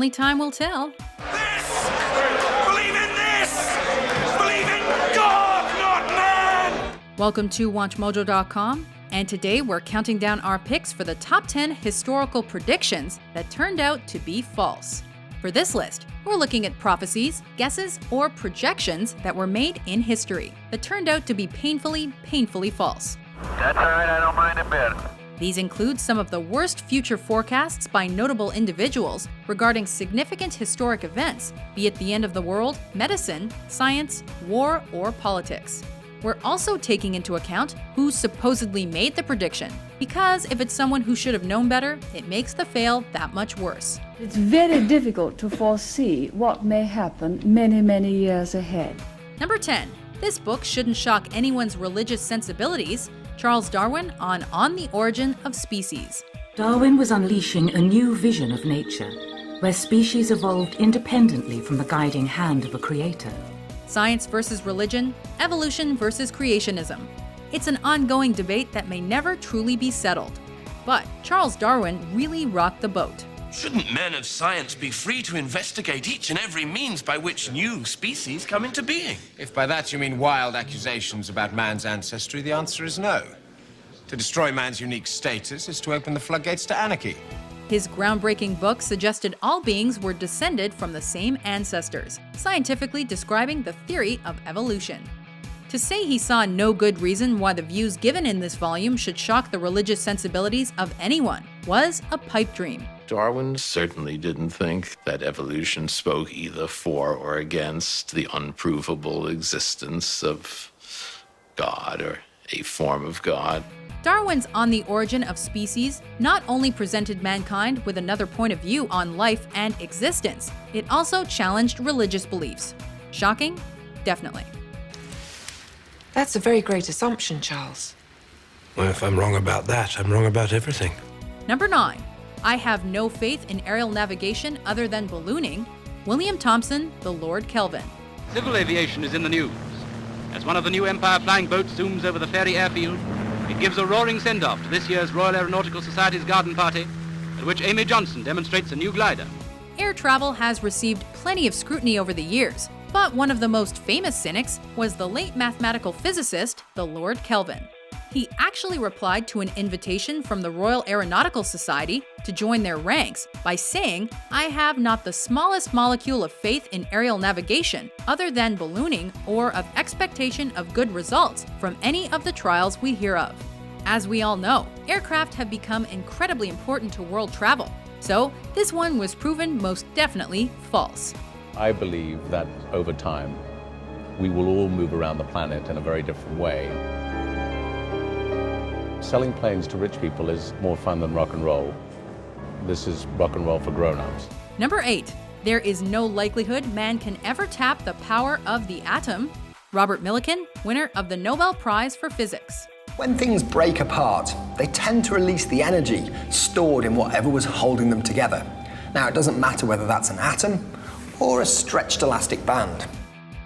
Only time will tell. This! Believe in this! Believe in God, not man! Welcome to WatchMojo.com, and today we're counting down our picks for the top 10 historical predictions that turned out to be false. For this list, we're looking at prophecies, guesses, or projections that were made in history that turned out to be painfully false. That's all right, I don't mind a bit. These include some of the worst future forecasts by notable individuals regarding significant historic events, be it the end of the world, medicine, science, war, or politics. We're also taking into account who supposedly made the prediction, because if it's someone who should have known better, it makes the fail that much worse. It's very difficult to foresee what may happen many years ahead. Number 10. This book shouldn't shock anyone's religious sensibilities. Charles Darwin on the Origin of Species. Darwin was unleashing a new vision of nature, where species evolved independently from the guiding hand of a creator. Science versus religion, evolution versus creationism. It's an ongoing debate that may never truly be settled. But Charles Darwin really rocked the boat. Shouldn't men of science be free to investigate each and every means by which new species come into being? If by that you mean wild accusations about man's ancestry, the answer is no. To destroy man's unique status is to open the floodgates to anarchy. His groundbreaking book suggested all beings were descended from the same ancestors, scientifically describing the theory of evolution. To say he saw no good reason why the views given in this volume should shock the religious sensibilities of anyone was a pipe dream. Darwin certainly didn't think that evolution spoke either for or against the unprovable existence of God or a form of God. Darwin's On the Origin of Species not only presented mankind with another point of view on life and existence, it also challenged religious beliefs. Shocking? Definitely. That's a very great assumption, Charles. Well, if I'm wrong about that, I'm wrong about everything. Number 9. I have no faith in aerial navigation other than ballooning. William Thomson, the Lord Kelvin. Civil aviation is in the news. As one of the new Empire flying boats zooms over the Ferry airfield, it gives a roaring send-off to this year's Royal Aeronautical Society's garden party, at which Amy Johnson demonstrates a new glider. Air travel has received plenty of scrutiny over the years, but one of the most famous cynics was the late mathematical physicist, the Lord Kelvin. He actually replied to an invitation from the Royal Aeronautical Society to join their ranks by saying, "I have not the smallest molecule of faith in aerial navigation other than ballooning or of expectation of good results from any of the trials we hear of." As we all know, aircraft have become incredibly important to world travel, so this one was proven most definitely false. I believe that over time, we will all move around the planet in a very different way. Selling planes to rich people is more fun than rock and roll. This is rock and roll for grown-ups. Number 8. There is no likelihood man can ever tap the power of the atom. Robert Millikan, winner of the Nobel Prize for Physics. When things break apart, they tend to release the energy stored in whatever was holding them together. Now, it doesn't matter whether that's an atom or a stretched elastic band.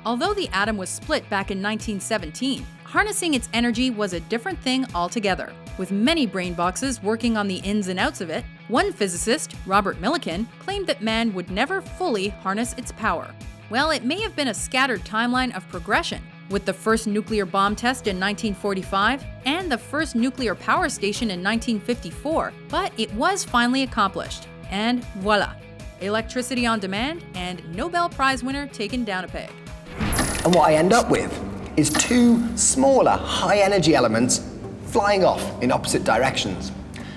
Although the atom was split back in 1917, harnessing its energy was a different thing altogether. With many brain boxes working on the ins and outs of it, one physicist, Robert Millikan, claimed that man would never fully harness its power. Well, it may have been a scattered timeline of progression, with the first nuclear bomb test in 1945 and the first nuclear power station in 1954, but it was finally accomplished. And voila, electricity on demand and Nobel Prize winner taken down a peg. And what I end up with is two smaller high-energy elements flying off in opposite directions.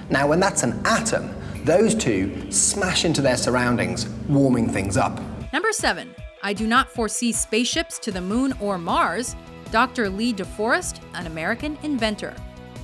Now, when that's an atom, those two smash into their surroundings, warming things up. Number 7. I do not foresee spaceships to the moon or Mars. Dr. Lee DeForest, an American inventor.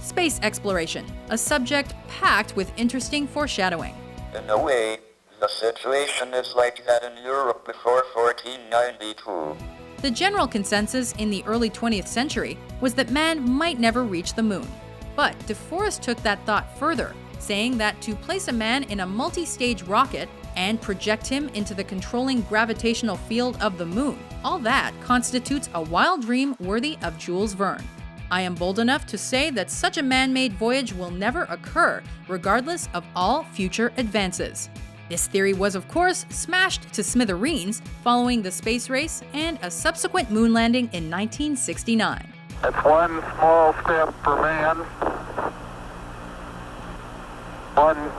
Space exploration, a subject packed with interesting foreshadowing. In a way, the situation is like that in Europe before 1492. The general consensus in the early 20th century was that man might never reach the moon. But DeForest took that thought further, saying that to place a man in a multi-stage rocket and project him into the controlling gravitational field of the moon, all that constitutes a wild dream worthy of Jules Verne. I am bold enough to say that such a man-made voyage will never occur, regardless of all future advances. This theory was, of course, smashed to smithereens following the space race and a subsequent moon landing in 1969. It's one small step for man, one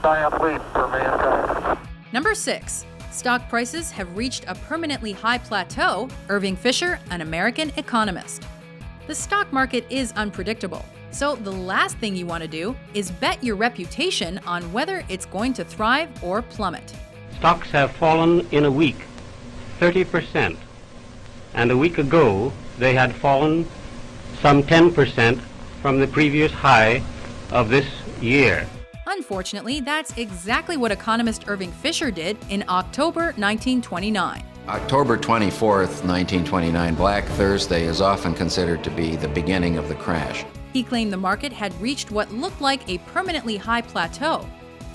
giant leap for mankind. Number 6. Stock prices have reached a permanently high plateau. Irving Fisher, an American economist. The stock market is unpredictable, so the last thing you want to do is bet your reputation on whether it's going to thrive or plummet. Stocks have fallen in a week 30%, and a week ago they had fallen some 10% from the previous high of this year. Unfortunately, that's exactly what economist Irving Fisher did in October 1929. October 24th, 1929, Black Thursday, is often considered to be the beginning of the crash. He claimed the market had reached what looked like a permanently high plateau.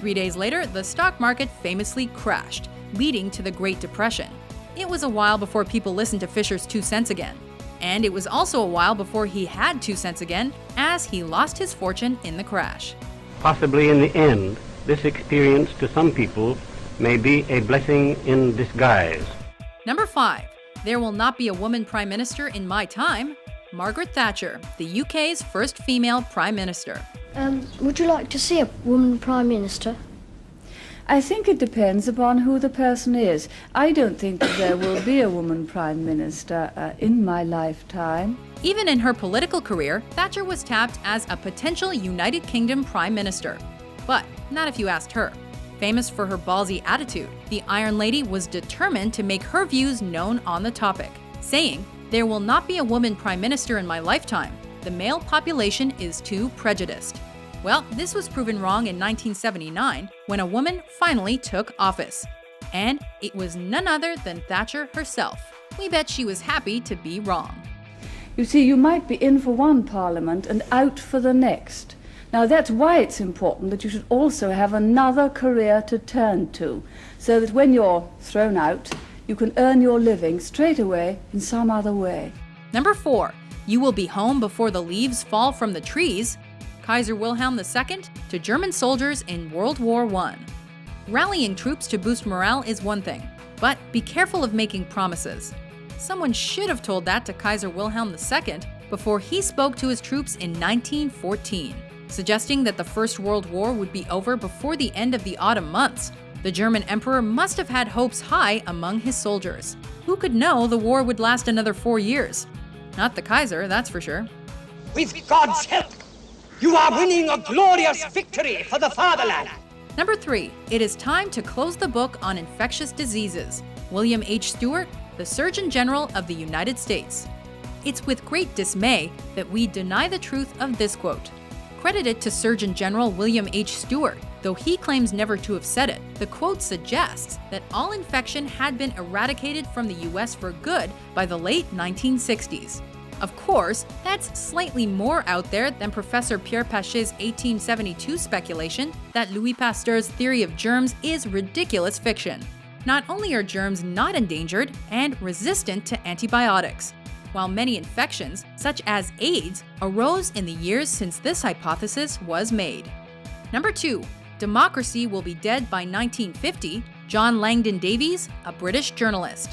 3 days later, the stock market famously crashed, leading to the Great Depression. It was a while before people listened to Fisher's 2 cents again. And it was also a while before he had 2 cents again, as he lost his fortune in the crash. Possibly in the end, this experience to some people may be a blessing in disguise. Number 5. There will not be a woman prime minister in my time. Margaret Thatcher, the UK's first female prime minister. Would you like to see a woman prime minister? I think it depends upon who the person is. I don't think that there will be a woman prime minister in my lifetime. Even in her political career, Thatcher was tapped as a potential United Kingdom prime minister. But not if you asked her. Famous for her ballsy attitude, the Iron Lady was determined to make her views known on the topic, saying, "There will not be a woman prime minister in my lifetime. The male population is too prejudiced." Well, this was proven wrong in 1979 when a woman finally took office. And it was none other than Thatcher herself. We bet she was happy to be wrong. You see, you might be in for one parliament and out for the next. Now that's why it's important that you should also have another career to turn to, so that when you're thrown out, you can earn your living straight away in some other way. Number 4. You will be home before the leaves fall from the trees. Kaiser Wilhelm II to German soldiers in World War I. Rallying troops to boost morale is one thing, but be careful of making promises. Someone should have told that to Kaiser Wilhelm II before he spoke to his troops in 1914, suggesting that the First World War would be over before the end of the autumn months. The German emperor must have had hopes high among his soldiers. Who could know the war would last another 4 years? Not the Kaiser, that's for sure. With God's help, you are winning a glorious victory for the fatherland. Number 3. It is time to close the book on infectious diseases. William H. Stewart, the Surgeon General of the United States. It's with great dismay that we deny the truth of this quote. Credited to Surgeon General William H. Stewart, though he claims never to have said it, the quote suggests that all infection had been eradicated from the US for good by the late 1960s. Of course, that's slightly more out there than Professor Pierre Pachet's 1872 speculation that Louis Pasteur's theory of germs is ridiculous fiction. Not only are germs not endangered and resistant to antibiotics, while many infections, such as AIDS, arose in the years since this hypothesis was made. Number 2. Democracy will be dead by 1950. John Langdon-Davies, a British journalist.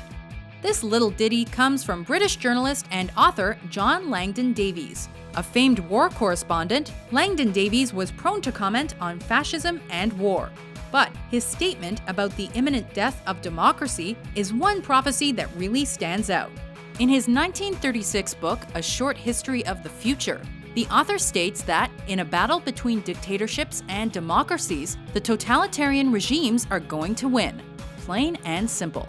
This little ditty comes from British journalist and author John Langdon-Davies. A famed war correspondent, Langdon-Davies was prone to comment on fascism and war. But his statement about the imminent death of democracy is one prophecy that really stands out. In his 1936 book, A Short History of the Future, the author states that, in a battle between dictatorships and democracies, the totalitarian regimes are going to win. Plain and simple.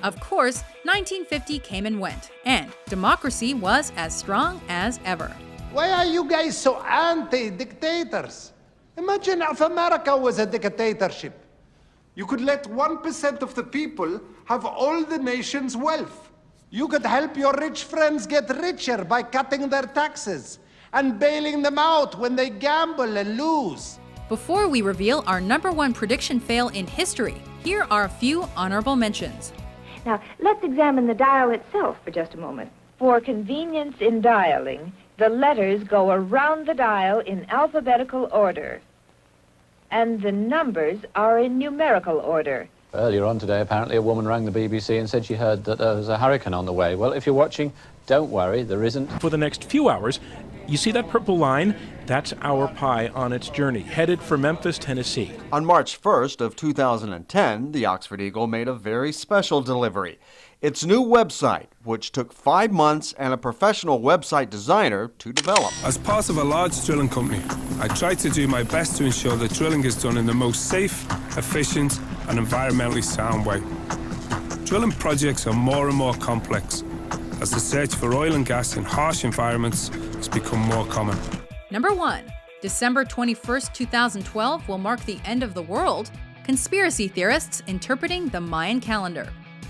Of course, 1950 came and went, and democracy was as strong as ever. Why are you guys so anti-dictators? Imagine if America was a dictatorship. You could let 1% of the people have all the nation's wealth. You could help your rich friends get richer by cutting their taxes and bailing them out when they gamble and lose. Before we reveal our number 1 prediction fail in history, here are a few honorable mentions. Now, let's examine the dial itself for just a moment. For convenience in dialing, the letters go around the dial in alphabetical order. And the numbers are in numerical order. Earlier on today, apparently, a woman rang the BBC and said she heard that there was a hurricane on the way. Well, if you're watching, don't worry, there isn't. For the next few hours, you see that purple line? That's our pie on its journey, headed for Memphis, Tennessee. On March 1st of 2010, the Oxford Eagle made a very special delivery. Its new website, which took 5 months and a professional website designer to develop. As part of a large drilling company, I try to do my best to ensure that drilling is done in the most safe, efficient, and environmentally sound way. Drilling projects are more and more complex as the search for oil and gas in harsh environments has become more common. Number 1. December 21st, 2012 will mark the end of the world. Conspiracy theorists interpreting the Mayan calendar.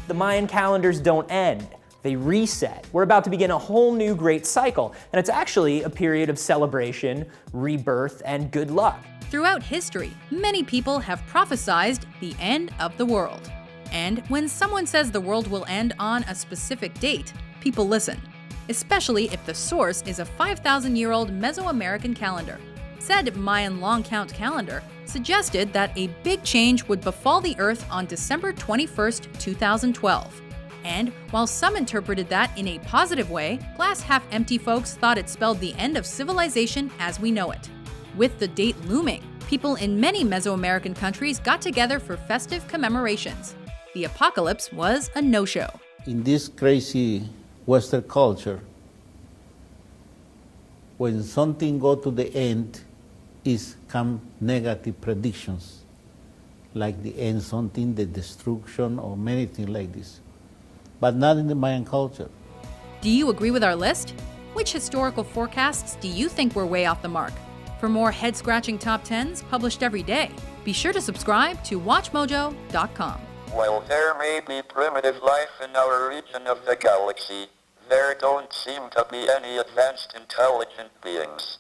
The Mayan calendars don't end. They reset. We're about to begin a whole new great cycle, and it's actually a period of celebration, rebirth, and good luck. Throughout history, many people have prophesized the end of the world. And when someone says the world will end on a specific date, people listen, especially if the source is a 5,000-year-old Mesoamerican calendar. Said Mayan long count calendar suggested that a big change would befall the Earth on December 21st, 2012. And while some interpreted that in a positive way, glass-half-empty folks thought it spelled the end of civilization as we know it. With the date looming, people in many Mesoamerican countries got together for festive commemorations. The apocalypse was a no-show. In this crazy Western culture, when something go to the end, is come negative predictions, like the end something, the destruction, or many things like this. But not in the Mayan culture. Do you agree with our list? Which historical forecasts do you think were way off the mark? For more head-scratching top 10s published every day, be sure to subscribe to WatchMojo.com. While there may be primitive life in our region of the galaxy, there don't seem to be any advanced intelligent beings.